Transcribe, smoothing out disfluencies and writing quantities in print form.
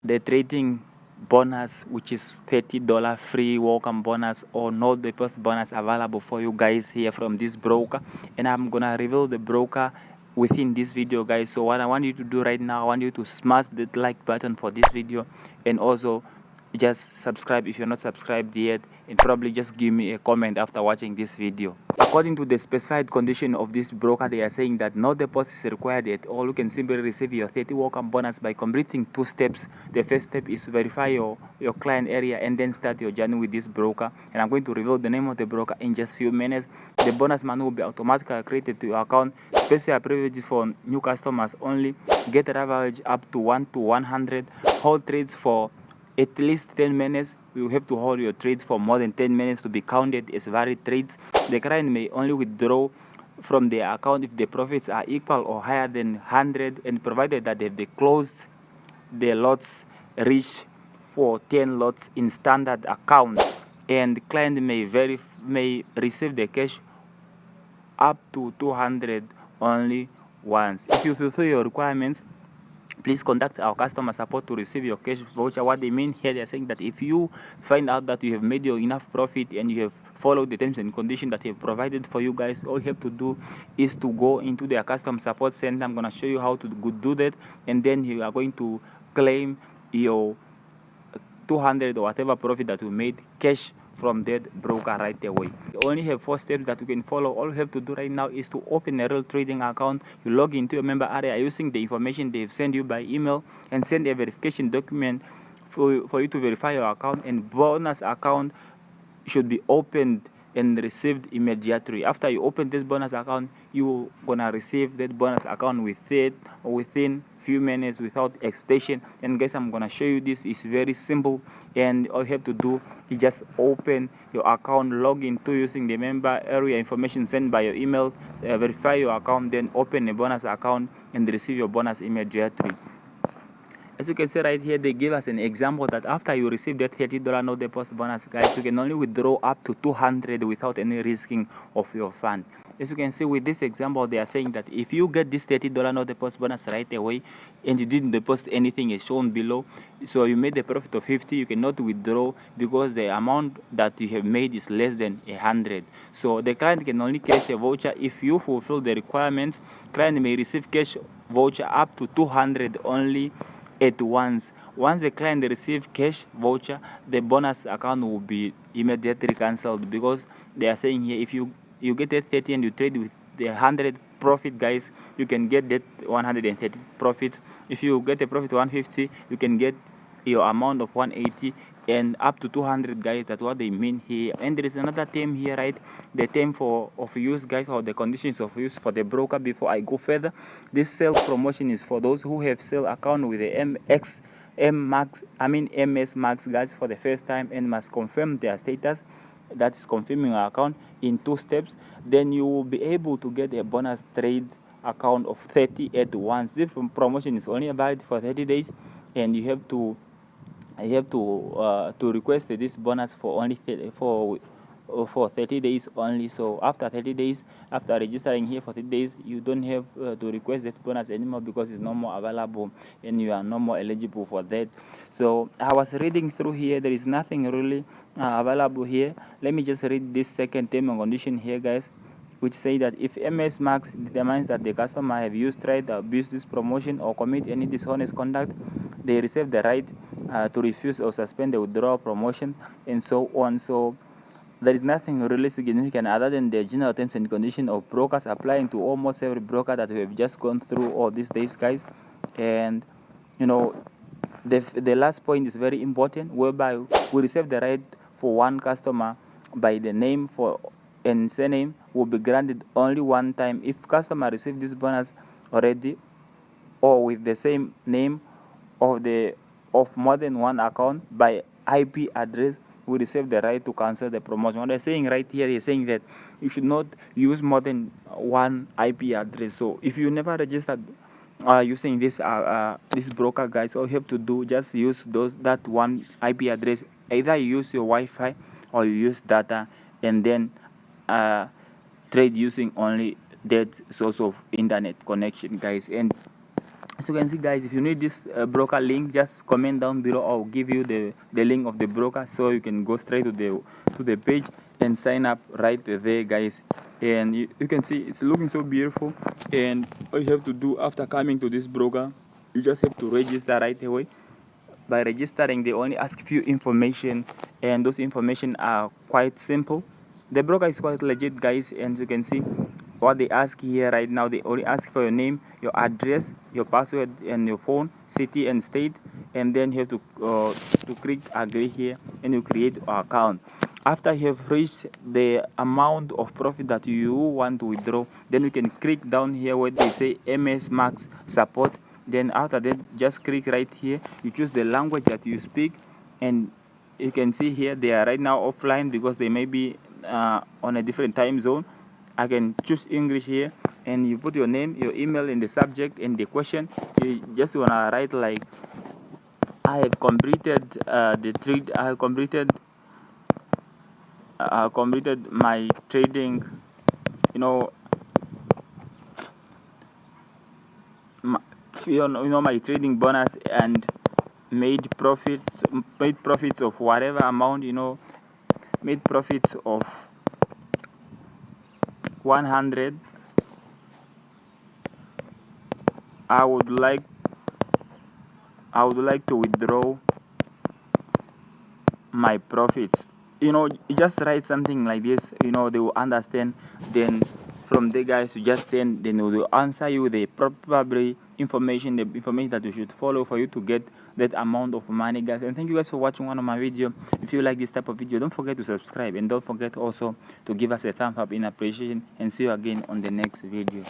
the trading bonus, which is $30 free welcome bonus or no deposit bonus available for you guys here from this broker. And I'm gonna reveal the broker within this video, guys. So what I want you to do right now, I want you to smash the like button for this video, and also just subscribe if you're not subscribed yet, and probably just give me a comment after watching this video. According to the specified condition of this broker, they are saying that no deposit is required at all. You can simply receive your 30 welcome bonus by completing 2 steps. The first step is to verify your client area and then start your journey with this broker. And I'm going to reveal the name of the broker in just few minutes. The bonus money will be automatically created to your account. Special privilege for new customers only. Get average up to 1 to 100. Hold trades for at least 10 minutes. You have to hold your trades for more than 10 minutes to be counted as valid trades. The client may only withdraw from their account if the profits are equal or higher than 100, and provided that they closed the lots reach for 10 lots in standard account. And the client may receive the cash up to 200 only once. If you fulfill your requirements, please contact our customer support to receive your cash voucher. What they mean here, they are saying that if you find out that you have made your enough profit and you have followed the terms and conditions that they have provided for you guys, all you have to do is to go into their customer support center. I'm going to show you how to do that, and then you are going to claim your 200 or whatever profit that you made cash from that broker right away. You only have 4 steps that you can follow. All you have to do right now is to open a real trading account. You log into your member area using the information they've sent you by email, and send a verification document for you to verify your account. And bonus account should be opened and received immediately. After you open this bonus account, you're gonna receive that bonus account within few minutes without extension. And guys, I'm gonna show you this. Is very simple, and all you have to do is just open your account, log into using the member area information sent by your email, verify your account, then open a bonus account and receive your bonus immediately. As you can see right here, they give us an example that after you receive that $30 no deposit bonus, guys, you can only withdraw up to 200 without any risking of your fund. As you can see with this example, they are saying that if you get this $30 no deposit bonus right away and you didn't deposit anything as shown below, so you made a profit of 50, you cannot withdraw because the amount that you have made is less than 100. So the client can only cash a voucher if you fulfill the requirements. Client may receive cash voucher up to 200 only at once. Once the client receives cash voucher, the bonus account will be immediately cancelled, because they are saying here, if you get that 30 and you trade with the 100 profit, guys, you can get that 130 profit. If you get a profit 150, you can get your amount of 180 and up to 200, guys. That's what they mean here. And there is another term here, right? The term of use, guys, or the conditions of use for the broker. Before I go further, this sale promotion is for those who have sale account with the MS Max, guys, for the first time, and must confirm their status. That's confirming your account in 2 steps. Then you will be able to get a bonus trade account of 30 at once. This promotion is only valid for 30 days, and you have to request this bonus for only for 30 days only. So after 30 days, after registering here for 30 days, you don't have to request that bonus anymore, because it's no more available and you are no more eligible for that. So I was reading through here, there is nothing really available here. Let me just read this second term and condition here, guys, which say that if MS Max determines that the customer have used, tried, abused this promotion, or commit any dishonest conduct, they reserve the right to refuse or suspend the withdrawal promotion, and so on. So there is nothing really significant other than the general terms and conditions of brokers applying to almost every broker that we have just gone through all these days, guys. And the last point is very important, whereby we reserve the right for one customer by the name for and surname will be granted only one time. If customer receive this bonus already or with the same name of more than one account by IP address, we receive the right to cancel the promotion. What they're saying right here is saying that you should not use more than one IP address. So if you never registered using this broker, guys, all you have to do, just use that one IP address. Either you use your Wi-Fi or you use data, and then trade using only that source of internet connection, guys. And So you can see, guys, if you need this broker link, just comment down below. I'll give you the link of the broker, so you can go straight to the page and sign up right there, guys. And you can see it's looking so beautiful. And all you have to do after coming to this broker, you just have to register right away. By registering, they only ask few information, and those information are quite simple. The broker is quite legit, guys. And you can see what they ask here right now. They only ask for your name, your address, your password, and your phone, city and state. And then you have to click agree here, and you create an account. After you have reached the amount of profit that you want to withdraw, then you can click down here where they say MS Max support. Then after that, just click right here. You choose the language that you speak, and you can see here they are right now offline because they may be on a different time zone. I can choose English here, and you put your name, your email in the subject, and the question. You just wanna write like, I have completed the trade. I have completed my trading. You know, my, my trading bonus, and made profits of whatever amount. Made profits of 100. I would like to withdraw my profits. You just write something like this. They will understand. Then from there, guys, you just send. Then they will answer you the probably information, that you should follow for you to get that amount of money, guys. And thank you guys for watching one of my video. If you like this type of video, don't forget to subscribe, and don't forget also to give us a thumbs up in appreciation. And see you again on the next video.